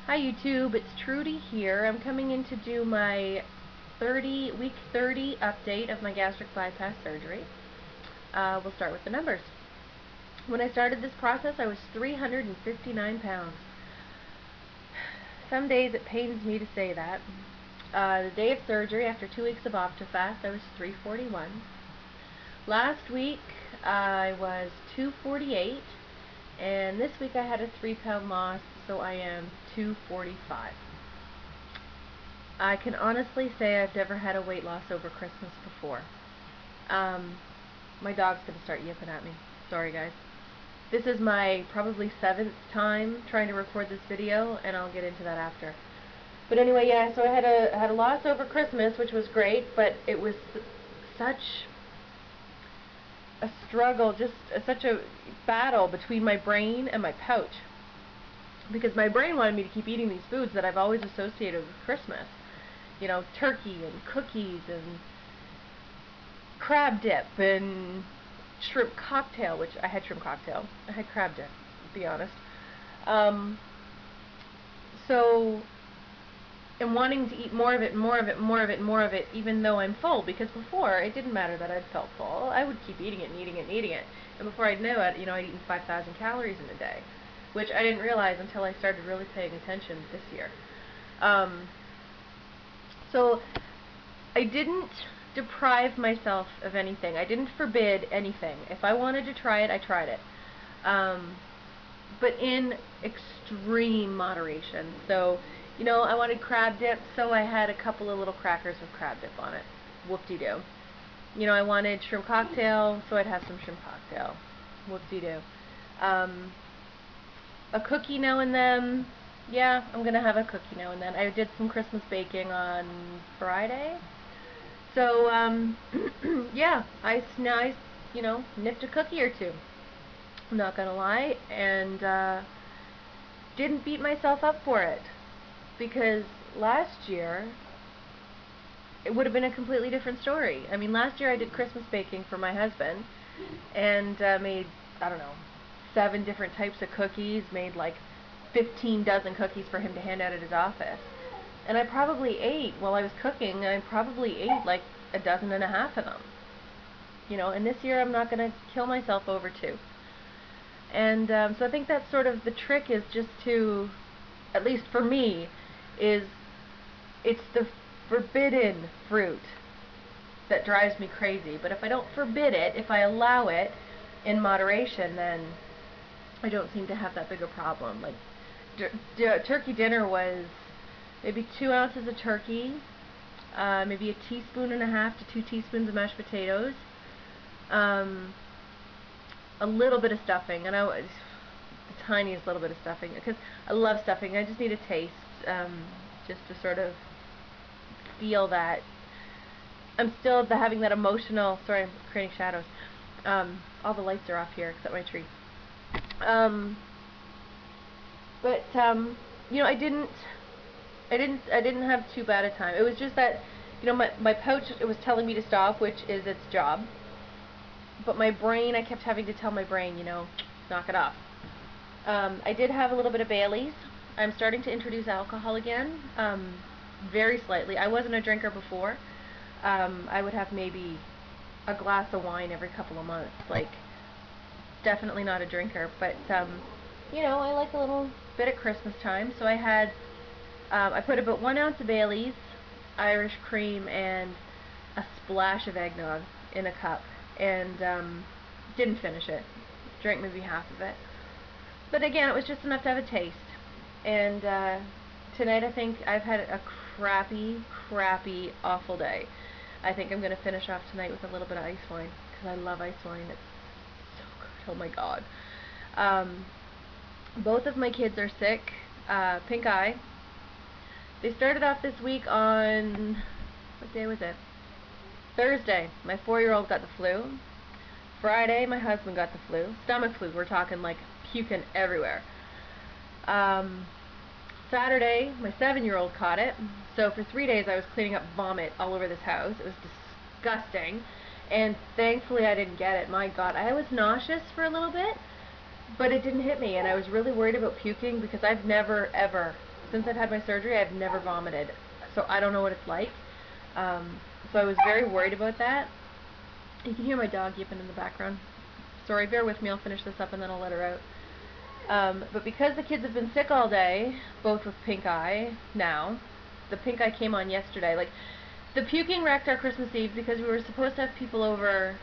Hi YouTube, it's Trudy here. I'm coming in to do my week 30 update of my gastric bypass surgery. We'll start with the numbers. When I started this process, I was 359 pounds. Some days it pains me to say that. The day of surgery, after 2 weeks of Optifast, I was 341. Last week, I was 248. And this week I had a 3-pound loss, so I am 245. I can honestly say I've never had a weight loss over Christmas before. My dog's going to start yipping at me. Sorry guys. This is my probably 7th time trying to record this video, and I'll get into that after. But anyway, yeah, so I had a loss over Christmas, which was great, but it was such a struggle, just such a battle between my brain and my pouch. Because my brain wanted me to keep eating these foods that I've always associated with Christmas. You know, turkey and cookies and crab dip and shrimp cocktail, which I had shrimp cocktail. I had crab dip, to be honest. So, and wanting to eat more of it, more of it, more of it, more of it, even though I'm full. Because before, it didn't matter that I'd felt full. I would keep eating it and eating it and eating it. And before I'd know it, I'd eaten 5,000 calories in a day, which I didn't realize until I started really paying attention this year. So I didn't deprive myself of anything. I didn't forbid anything. If I wanted to try it, I tried it. But in extreme moderation. So, I wanted crab dip, so I had a couple of little crackers with crab dip on it. Whoop-de-doo. I wanted shrimp cocktail, so I'd have some shrimp cocktail. Whoop-de-doo. A cookie now and then. Yeah, I'm going to have a cookie now and then. I did some Christmas baking on Friday. So, yeah, I nipped a cookie or two. I'm not going to lie. And didn't beat myself up for it. Because last year, it would have been a completely different story. I mean, last year I did Christmas baking for my husband. And made, I don't know, 7 different types of cookies, made like 15 dozen cookies for him to hand out at his office. And I probably ate, while I was cooking, I probably ate like 12 and a half of them. And this year I'm not going to kill myself over 2. And so I think that's sort of the trick, is just to, at least for me, it's the forbidden fruit that drives me crazy. But if I don't forbid it, if I allow it in moderation, then I don't seem to have that big a problem. Like, turkey dinner was maybe 2 ounces of turkey, maybe 1.5 teaspoons to 2 teaspoons of mashed potatoes, a little bit of stuffing, and the tiniest little bit of stuffing, because I love stuffing. I just need a taste, just to sort of feel that I'm still having that emotional. Sorry, I'm creating shadows. All the lights are off here except my tree. But I didn't have too bad a time. It was just that, my pouch, it was telling me to stop, which is its job. But my brain, I kept having to tell my brain, knock it off. I did have a little bit of Bailey's. I'm starting to introduce alcohol again, very slightly. I wasn't a drinker before. I would have maybe a glass of wine every couple of months. Like, definitely not a drinker, but I like a little bit at Christmas time. So I put about 1 ounce of Bailey's, Irish cream, and a splash of eggnog in a cup, and didn't finish it. Drank maybe half of it. But again, it was just enough to have a taste. And tonight I think I've had a crappy, awful day. I think I'm going to finish off tonight with a little bit of ice wine, because I love ice wine. It's so good. Oh my god. Both of my kids are sick. Pink eye. They started off this week on, what day was it? Thursday. My 4-year-old got the flu. Friday, my husband got the flu. Stomach flu. We're talking like puking everywhere. Saturday, my 7-year-old caught it. So for 3 days I was cleaning up vomit all over this house. It was disgusting. And thankfully I didn't get it. My god, I was nauseous for a little bit, but it didn't hit me, and I was really worried about puking because I've never, ever since I've had my surgery, I've never vomited. So I don't know what it's like. So I was very worried about that. You can hear my dog yipping in the background. Sorry, bear with me. I'll finish this up and then I'll let her out. But because the kids have been sick all day, both with pink eye now, the pink eye came on yesterday. Like, the puking wrecked our Christmas Eve because we were supposed to have people over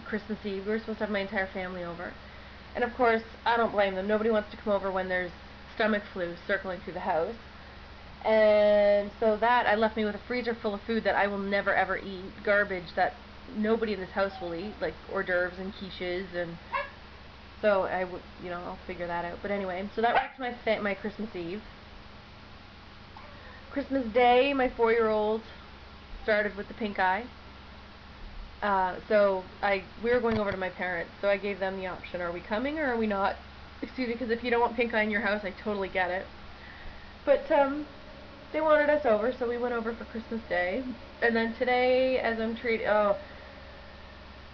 Christmas Eve. We were supposed to have my entire family over. And of course, I don't blame them. Nobody wants to come over when there's stomach flu circling through the house. And so that, I left me with a freezer full of food that I will never ever eat. Garbage that nobody in this house will eat, like hors d'oeuvres and quiches, and so I would, you know, I'll figure that out. But anyway, so that wrecked my Christmas Eve. Christmas Day, my 4-year-old started with the pink eye. So we were going over to my parents, so I gave them the option: are we coming or are we not? Excuse me, because if you don't want pink eye in your house, I totally get it. But they wanted us over, so we went over for Christmas Day. And then today, as I'm treating,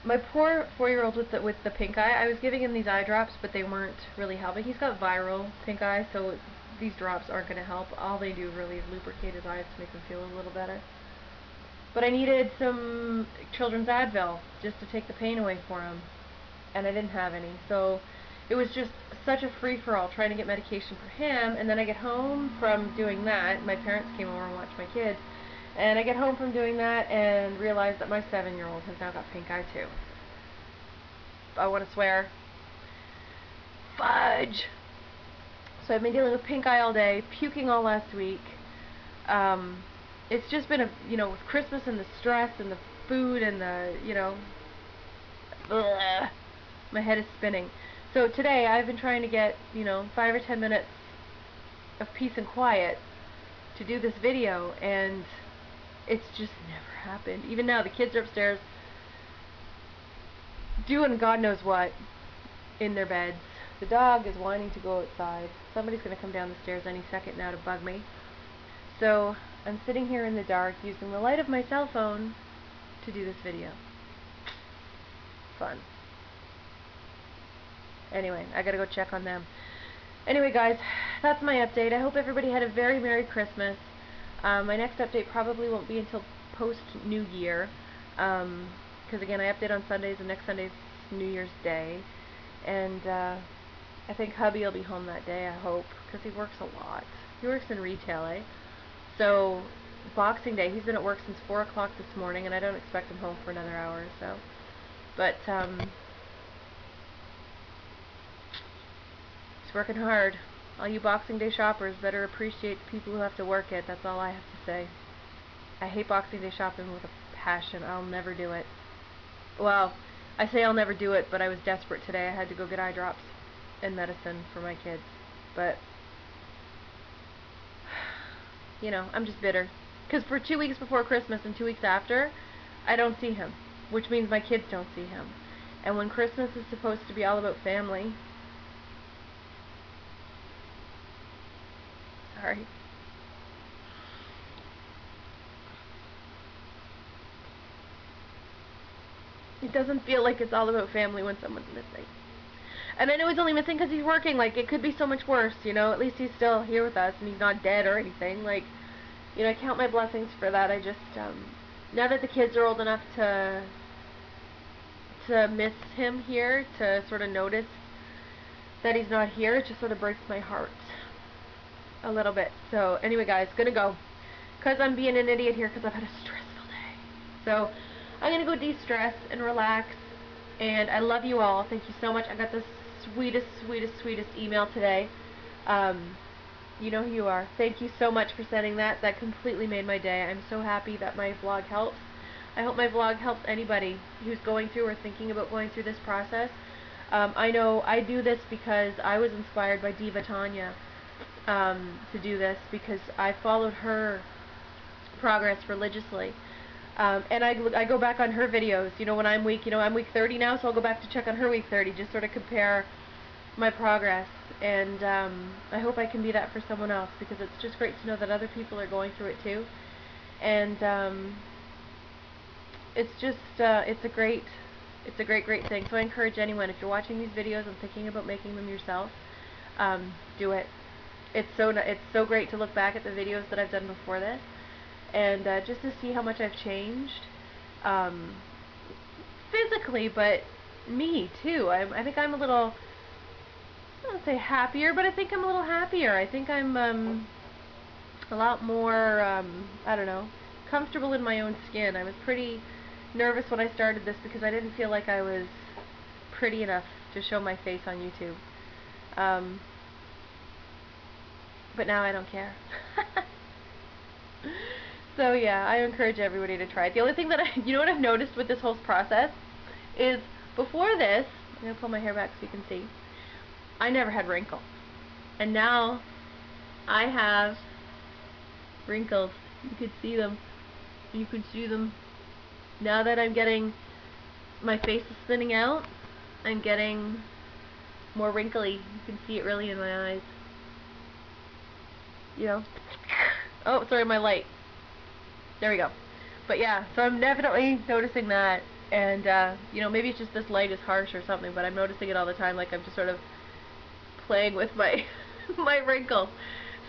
my poor 4-year-old with the pink eye, I was giving him these eye drops, but they weren't really helping. He's got viral pink eye, so these drops aren't going to help. All they do really is lubricate his eyes to make him feel a little better. But I needed some children's Advil just to take the pain away for him, and I didn't have any. So it was just such a free-for-all trying to get medication for him, and then I get home from doing that. My parents came over and watched my kids, and I get home from doing that and realize that my 7-year-old has now got pink eye too. I want to swear. Fudge! So I've been dealing with pink eye all day, puking all last week. It's just been with Christmas and the stress and the food and the, my head is spinning. So today I've been trying to get, 5 or 10 minutes of peace and quiet to do this video, and it's just never happened. Even now, the kids are upstairs doing God knows what in their beds. The dog is whining to go outside. Somebody's going to come down the stairs any second now to bug me. So I'm sitting here in the dark using the light of my cell phone to do this video. Fun. Anyway, I gotta go check on them. Anyway, guys, that's my update. I hope everybody had a very Merry Christmas. My next update probably won't be until post-New Year, because again, I update on Sundays, and next Sunday's New Year's Day, and I think hubby will be home that day, I hope, because he works a lot. He works in retail, So, Boxing Day, he's been at work since 4 o'clock this morning, and I don't expect him home for another hour or so. But, he's working hard. All you Boxing Day shoppers better appreciate the people who have to work it. That's all I have to say. I hate Boxing Day shopping with a passion. I'll never do it. Well, I say I'll never do it, but I was desperate today. I had to go get eye drops and medicine for my kids. But, I'm just bitter. Because for 2 weeks before Christmas and 2 weeks after, I don't see him. Which means my kids don't see him. And when Christmas is supposed to be all about family... Sorry. It doesn't feel like it's all about family when someone's missing. And I know he's only missing because he's working. Like, it could be so much worse, At least he's still here with us and he's not dead or anything. Like, I count my blessings for that. I just, now that the kids are old enough to miss him here, to sort of notice that he's not here, it just sort of breaks my heart a little bit. So, anyway, guys, gonna go. Because I'm being an idiot here because I've had a stressful day. So, I'm gonna go de-stress and relax. And I love you all. Thank you so much. I got the sweetest, sweetest, sweetest email today. You know who you are. Thank you so much for sending that. That completely made my day. I'm so happy that my vlog helps. I hope my vlog helps anybody who's going through or thinking about going through this process. I know I do this because I was inspired by Diva Tanya to do this, because I followed her progress religiously. And I go back on her videos, when I'm week, I'm week 30 now, so I'll go back to check on her week 30, just sort of compare my progress. And I hope I can be that for someone else, because it's just great to know that other people are going through it too. And it's just, it's a great thing. So I encourage anyone, if you're watching these videos and thinking about making them yourself, do it. it's so great to look back at the videos that I've done before this, and just to see how much I've changed, um, physically, but me too. I think I'm a little, I don't say happier, but I think I'm a little happier. I think I'm a lot more, I don't know, comfortable in my own skin. I was pretty nervous when I started this because I didn't feel like I was pretty enough to show my face on YouTube. Um, but now I don't care. So yeah, I encourage everybody to try it. The only thing that you know what I've noticed with this whole process is before this, I'm going to pull my hair back so you can see, I never had wrinkles. And now I have wrinkles. You could see them. You could see them. Now that I'm getting, my face is thinning out, I'm getting more wrinkly. You can see it really in my eyes. You know? Oh, sorry, my light. There we go. But yeah, so I'm definitely noticing that, and you know, maybe it's just this light is harsh or something, but I'm noticing it all the time, like I'm just sort of playing with my my wrinkle.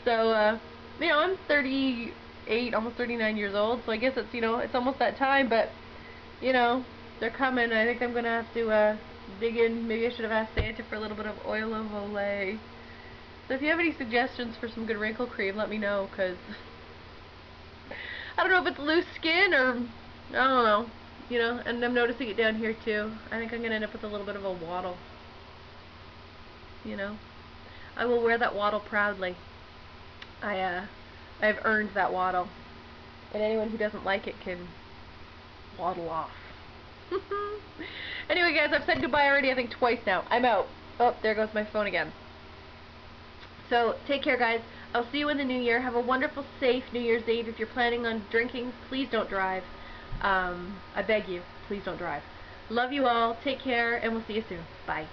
So you know, I'm 38, almost 39 years old, so I guess it's, you know, it's almost that time, but you know, they're coming. I think I'm gonna have to dig in. Maybe I should have asked Santa for a little bit of oil of Olay. So if you have any suggestions for some good wrinkle cream, let me know, because I don't know if it's loose skin or I don't know, you know, and I'm noticing it down here too. I think I'm going to end up with a little bit of a waddle, you know. I will wear that waddle proudly. I've earned that waddle, and anyone who doesn't like it can waddle off. Anyway, guys, I've said goodbye already, I think twice now. I'm out. Oh, there goes my phone again. So, take care, guys. I'll see you in the new year. Have a wonderful, safe New Year's Eve. If you're planning on drinking, please don't drive. I beg you, please don't drive. Love you all. Take care, and we'll see you soon. Bye.